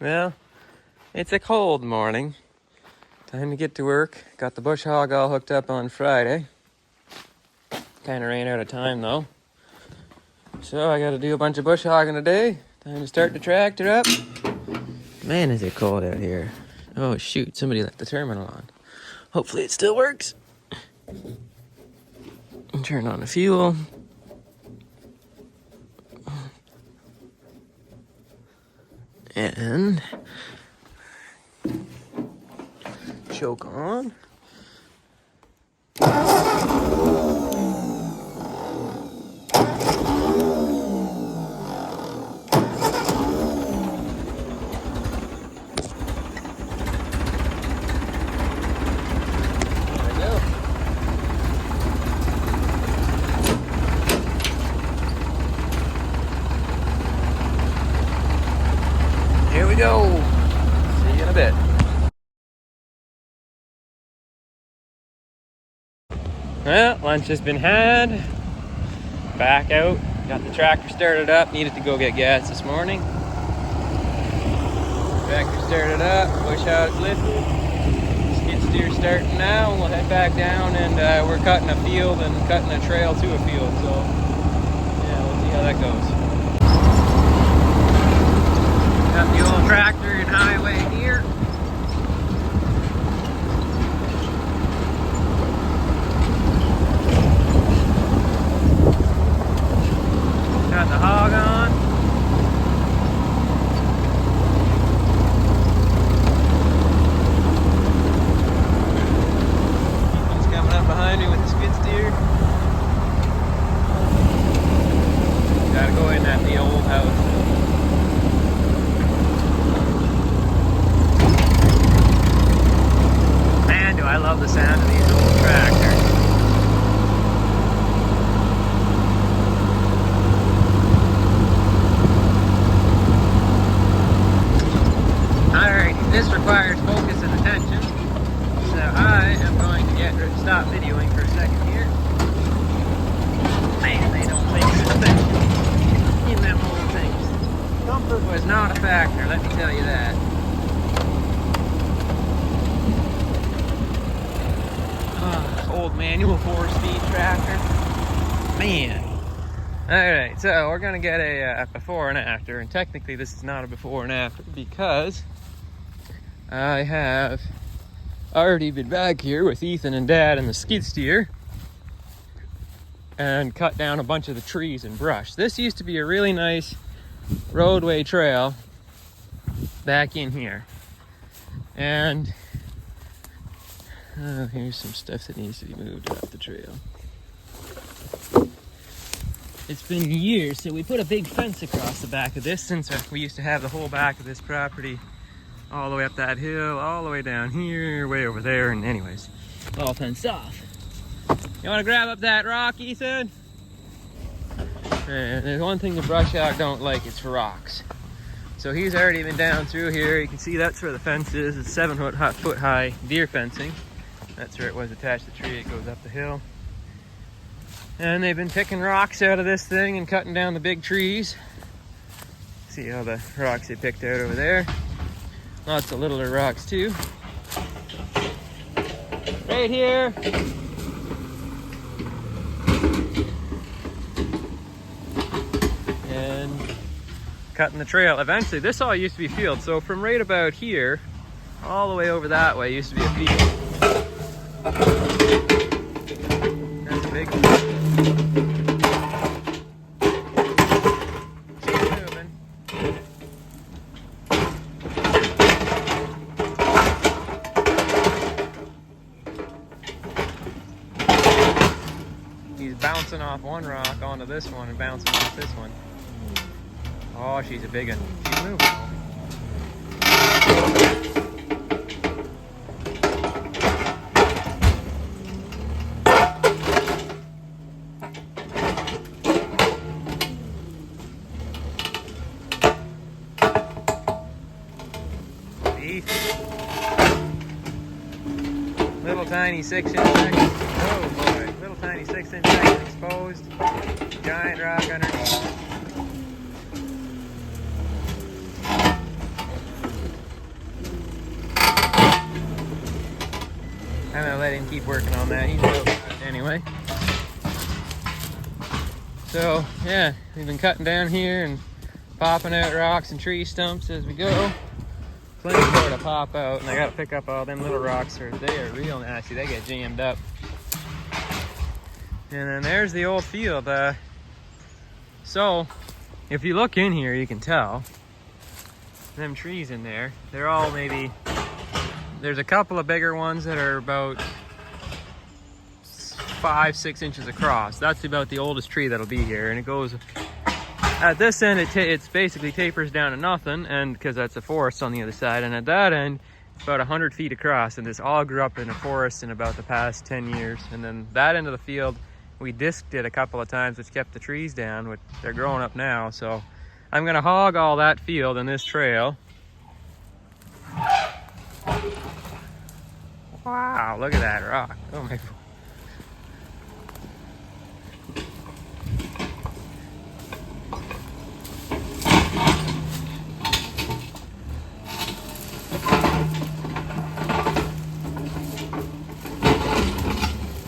Well, it's a cold morning. Time to get to work. Got the bush hog all hooked up on Friday. Kind of ran out of time though. So I got to do a bunch of bush hogging today. Time to start the tractor up. Man, is it cold out here. Oh shoot, somebody left the terminal on. Hopefully it still works. And turn on the fuel. And choke on. Here we go. See you in a bit. Well, lunch has been had. Back out. Got the tractor started up. Needed to go get gas this morning. Tractor started up. Bush hog's lifted. Skid steer starting now. We'll head back down and we're cutting a field and cutting a trail to a field. So yeah, we'll see how that goes. Got the old tractor and highway here. Got the hog on. He's coming up behind me with the skid steer. Gotta go in at the old house. I love the sound of these old tractors. Alright, this requires focus and attention. So I am going to stop videoing for a second here. Man, they don't pay attention in them old things. Comfort was not a factor, let me tell you that. Old manual 4-speed tractor. Man. Alright, so we're going to get a before and after. And technically this is not a before and after because I have already been back here with Ethan and Dad and the skid steer and cut down a bunch of the trees and brush. This used to be a really nice roadway trail back in here. And here's some stuff that needs to be moved off the trail. It's been years, so we put a big fence across the back of this since we used to have the whole back of this property all the way up that hill, all the way down here, way over there, and anyways, all fenced off. You want to grab up that rock, Ethan? And there's one thing the brush hog don't like, it's rocks. So he's already been down through here. You can see that's where the fence is. It's 7-foot high deer fencing. That's where it was attached to the tree. It goes up the hill. And they've been picking rocks out of this thing and cutting down the big trees. See all the rocks they picked out over there. Lots of littler rocks too. Right here. And cutting the trail. Eventually, this all used to be field. So from right about here, all the way over that way used to be a field. That's a big one. Keep moving. He's bouncing off one rock onto this one and bouncing off this one. Oh, she's a big one. She's moving. Little tiny 6-inch section. Oh boy, little tiny 6-inch section exposed. Giant rock underneath. I'm gonna let him keep working on that. He's out anyway. So yeah, we've been cutting down here and popping out rocks and tree stumps as we go. Plenty more to pop out, and I gotta pick up all them little rocks, or they are real nasty. They get jammed up. And then there's the old field. So if you look in here, you can tell them trees in there. They're all maybe, there's a couple of bigger ones that are about 5-6 inches across. That's about the oldest tree that'll be here, and it goes at this end. It's basically tapers down to nothing, and because that's a forest on the other side, and at that end it's about 100 feet across, and this all grew up in a forest in about the past 10 years. And then that end of the field we disked it a couple of times, which kept the trees down, which they're growing up now. So I'm gonna hog all that field and this trail. Wow, look at that rock. Oh my God.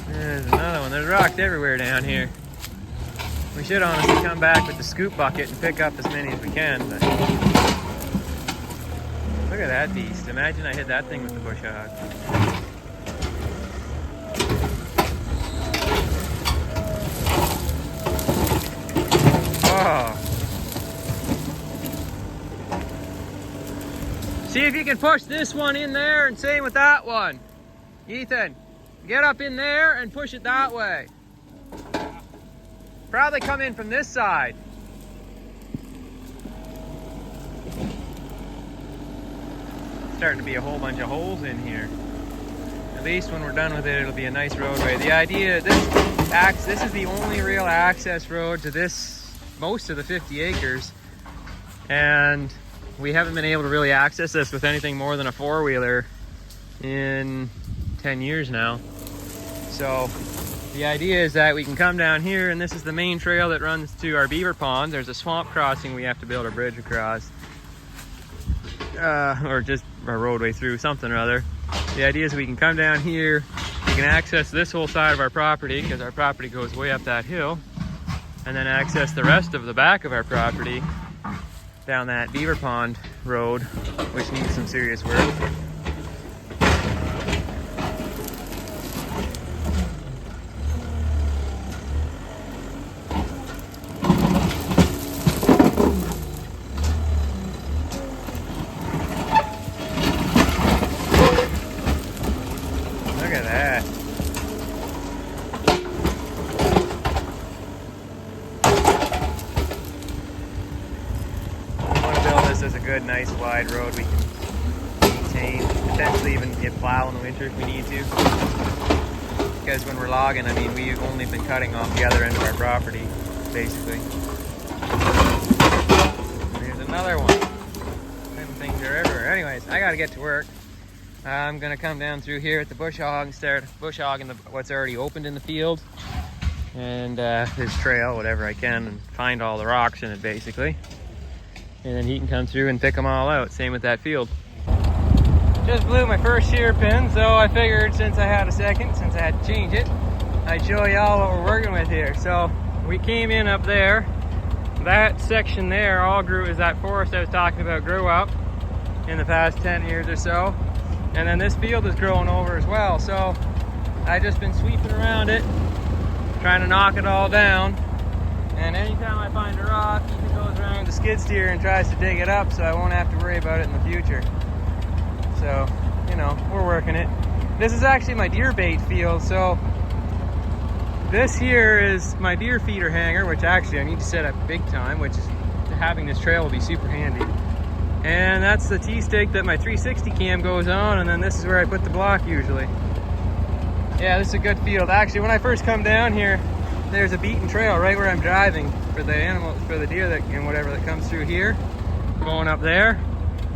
There's another one. There's rocks everywhere down here. We should honestly come back with the scoop bucket and pick up as many as we can, but look at that beast. Imagine I hit that thing with the bush hog. Oh. See if you can push this one in there, and same with that one. Ethan, get up in there and push it that way. Probably come in from this side. Starting to be a whole bunch of holes in here. At least when we're done with it, it'll be a nice roadway. The idea, this is the only real access road to most of the 50 acres. And we haven't been able to really access this with anything more than a four-wheeler in 10 years now. So the idea is that we can come down here, and this is the main trail that runs to our beaver pond. There's a swamp crossing we have to build a bridge across. Or just a roadway through, something or other. The idea is we can come down here, we can access this whole side of our property, because our property goes way up that hill, and then access the rest of the back of our property down that beaver pond road, which needs some serious work. Look at that. We want to build this as a good, nice, wide road we can maintain, potentially even get plow in the winter if we need to. Because when we're logging, I mean, we've only been cutting off the other end of our property, basically. There's another one. Them things are everywhere. Anyways, I gotta get to work. I'm gonna come down through here at the bush hog and start bush hogging what's already opened in the field, and this trail, whatever I can, and find all the rocks in it basically. And then he can come through and pick them all out. Same with that field. Just blew my first shear pin, so I figured since I had a second, since I had to change it, I'd show y'all what we're working with here. So we came in up there. That section there all grew, is that forest I was talking about, grew up in the past 10 years or so. And then this field is growing over as well. So I've just been sweeping around it, trying to knock it all down. And anytime I find a rock, Ethan goes around with the skid steer and tries to dig it up, so I won't have to worry about it in the future. So, you know, we're working it. This is actually my deer bait field. So this here is my deer feeder hanger, which actually I need to set up big time, which is, having this trail will be super handy. And that's the T-stake that my 360 cam goes on, and then this is where I put the block usually. Yeah, this is a good field. Actually, when I first come down here, there's a beaten trail right where I'm driving for the animals, for the deer that, and whatever that comes through here, going up there,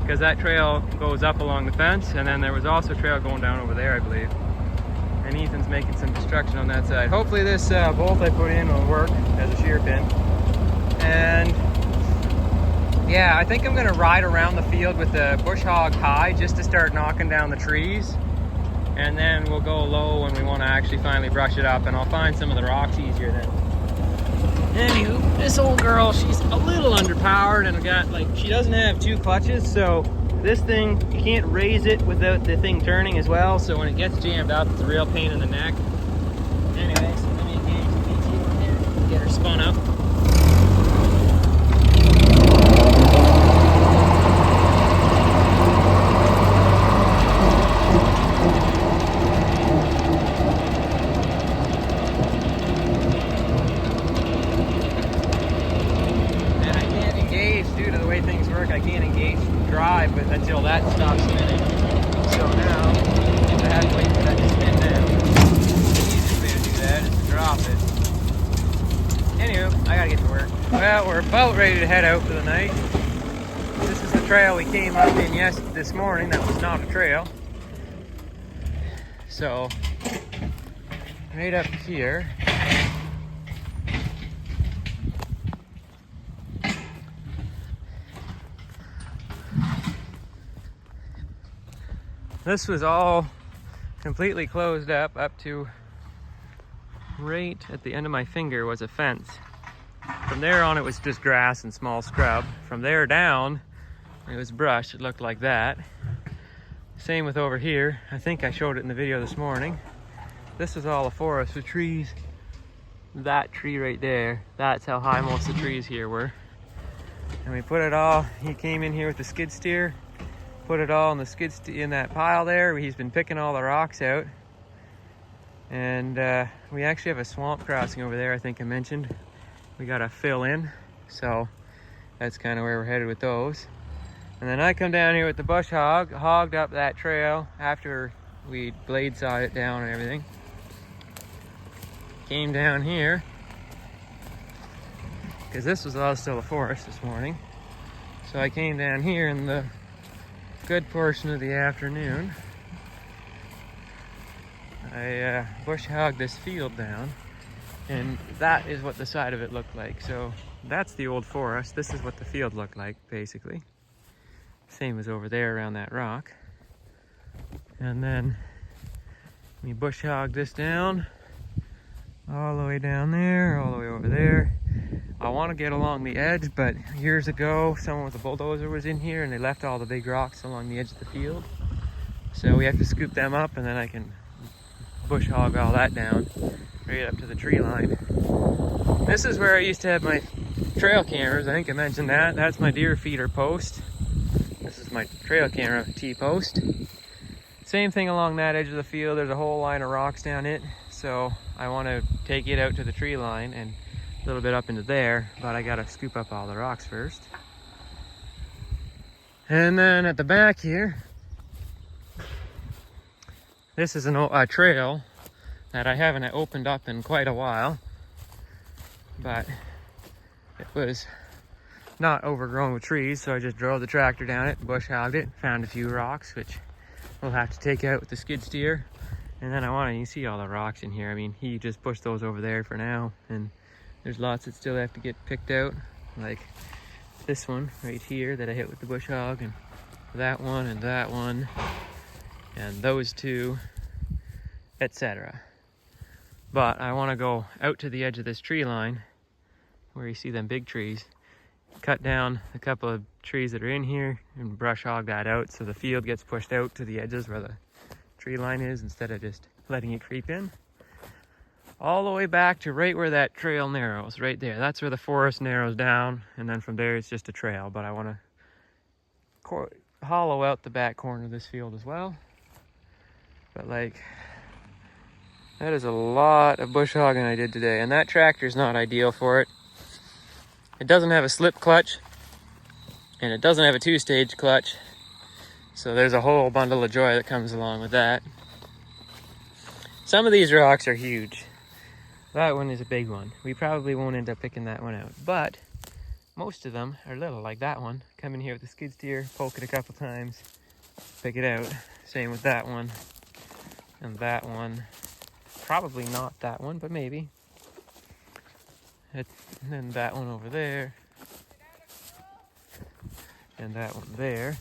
because that trail goes up along the fence, and then there was also a trail going down over there, I believe. And Ethan's making some destruction on that side. Hopefully this bolt I put in will work as a shear pin. And yeah, I think I'm gonna ride around the field with the bush hog high just to start knocking down the trees. and then we'll go low when we want to actually finally brush it up, and I'll find some of the rocks easier then. Anywho, this old girl, she's a little underpowered, and she doesn't have 2 clutches, so this thing, you can't raise it without the thing turning as well, so when it gets jammed up, it's a real pain in the neck. Anyways, let me engage the PT here and get her spun up. I can't engage drive but until that stops spinning. So now I have to wait for that to spin down. The easiest way to do that is to drop it. Anywho, I gotta get to work. Well, we're about ready to head out for the night. This is the trail we came up in this morning. That was not a trail. So right up here. This was all completely closed up to right at the end of my finger was a fence. From there on, it was just grass and small scrub. From there down, it was brush. It looked like that. Same with over here. I think I showed it in the video this morning. This is all a forest with trees. That tree right there, that's how high most of the trees here were. And we put it all, he came in here with the skid steer, put it all in the in that pile there. He's been picking all the rocks out. And we actually have a swamp crossing over there, I think I mentioned. We gotta fill in, so that's kind of where we're headed with those. And then I come down here with the bush hogged up that trail after we blade sawed it down and everything. Came down here, because this was all still a forest this morning. So I came down here in the good portion of the afternoon. I bush hogged this field down, and that is what the side of it looked like. So that's the old forest. This is what the field looked like, basically. Same as over there around that rock. And then we bush hogged this down, all the way down there, all the way over there. I want to get along the edge, but years ago, someone with a bulldozer was in here and they left all the big rocks along the edge of the field. So we have to scoop them up, and then I can bush hog all that down right up to the tree line. This is where I used to have my trail cameras. I think I mentioned that. That's my deer feeder post. This is my trail camera T-post. Same thing along that edge of the field. There's a whole line of rocks down it. So I want to take it out to the tree line and a little bit up into there, but I gotta scoop up all the rocks first. And then at the back here, this is a trail that I haven't opened up in quite a while, but it was not overgrown with trees, so I just drove the tractor down it, bush hogged it, found a few rocks, which we'll have to take out with the skid steer. And then you can see all the rocks in here. I mean, he just pushed those over there for now, and there's lots that still have to get picked out, like this one right here that I hit with the bush hog, and that one, and those two, etc. But I want to go out to the edge of this tree line where you see them big trees, cut down a couple of trees that are in here and brush hog that out so the field gets pushed out to the edges where the tree line is, instead of just letting it creep in. All the way back to right where that trail narrows, right there. That's where the forest narrows down, and then from there it's just a trail. But I want to hollow out the back corner of this field as well. But that is a lot of bush hogging I did today, and that tractor's not ideal for it. It doesn't have a slip clutch, and it doesn't have a 2-stage clutch. So there's a whole bundle of joy that comes along with that. Some of these rocks are huge. That one is a big one. We probably won't end up picking that one out, but most of them are little, like that one. Come in here with the skid steer, poke it a couple times, pick it out. Same with that one and that one. Probably not that one, but maybe. And then that one over there, and that one there.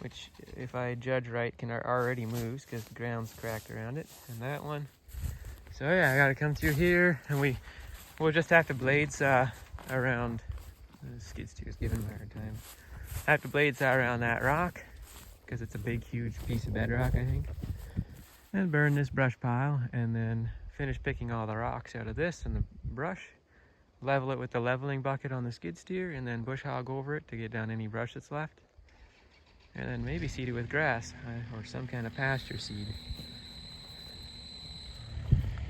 which if I judge right can already moves because the ground's cracked around it, and that one. So yeah, I gotta come through here, and we'll just have to blade saw around. The skid steer's giving me a hard time. I have to blade saw around that rock because it's a big, huge piece of bedrock, I think. And burn this brush pile, and then finish picking all the rocks out of this and the brush. Level it with the leveling bucket on the skid steer, and then bush hog over it to get down any brush that's left. And then maybe seed it with grass or some kind of pasture seed.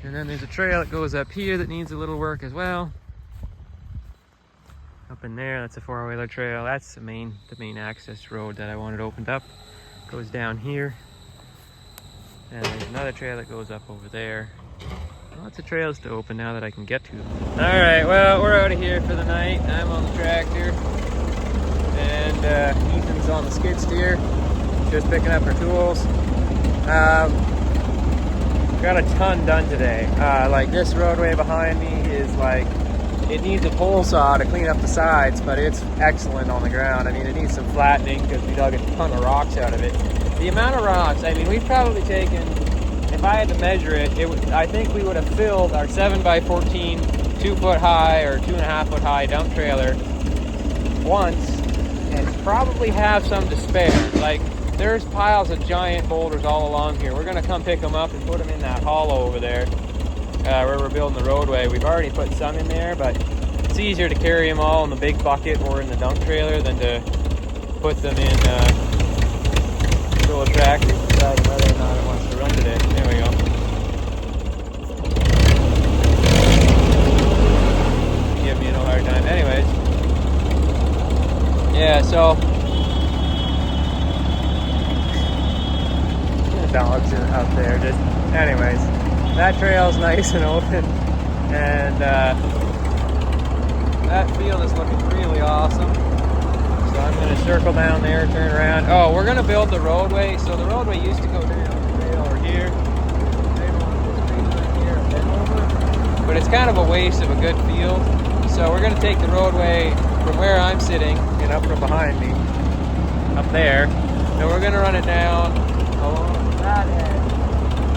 And then there's a trail that goes up here that needs a little work as well. Up in there, that's a four-wheeler trail. That's the main access road that I wanted opened up. Goes down here. And there's another trail that goes up over there. Lots of trails to open now that I can get to. All right, well, we're out of here for the night. I'm on the tractor, and Ethan's on the skid steer, just picking up her tools. Got a ton done today. Like this roadway behind me is like, it needs a pole saw to clean up the sides, but it's excellent on the ground. I mean, it needs some flattening because we dug a ton of rocks out of it. The amount of rocks, I mean, we've probably taken, if I had to measure it, I think we would have filled our 7x14 2-foot high or 2.5-foot high dump trailer once and probably have some to spare. Like, there's piles of giant boulders all along here. We're gonna come pick them up and put them in that hollow over there where we're building the roadway. We've already put some in there, but it's easier to carry them all in the big bucket or in the dump trailer than to put them in a tractor deciding whether or not it wants to run today. There we go. Give me no hard time. Anyways. Yeah, so the dogs are out there. Just anyways. That trail's nice and open. And that field is looking really awesome. So I'm going to circle down there, turn around. Oh, we're going to build the roadway. So the roadway used to go down right over here. But it's kind of a waste of a good field. So we're going to take the roadway from where I'm sitting and up from behind me, up there. And we're going to run it down along that edge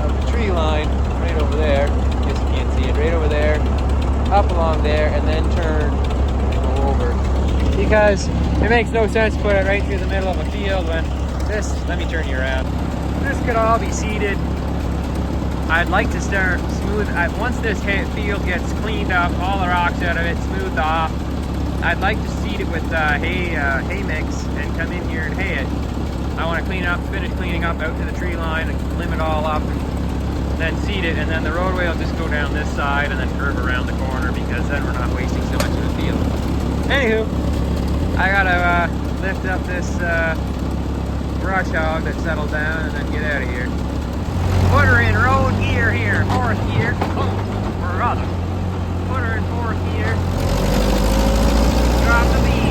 of the tree line, right over there. I guess you can't see it. Right over there, up along there, and then turn and go over. Because it makes no sense to put it right through the middle of a field when this, let me turn you around. This could all be seeded. I'd like to start smooth, once this field gets cleaned up, all the rocks out of it, smoothed off, I'd like to seed it with hay mix and come in here and hay it. I want to finish cleaning up out to the tree line and limb it all up and then seed it, and then the roadway will just go down this side and then curve around the corner because then we're not wasting so much of the field. Anywho, I gotta lift up this brush hog that settled down and then get out of here. Put her in road gear here, fourth gear. Oh, or rather, put her in fourth gear. Drop the beam.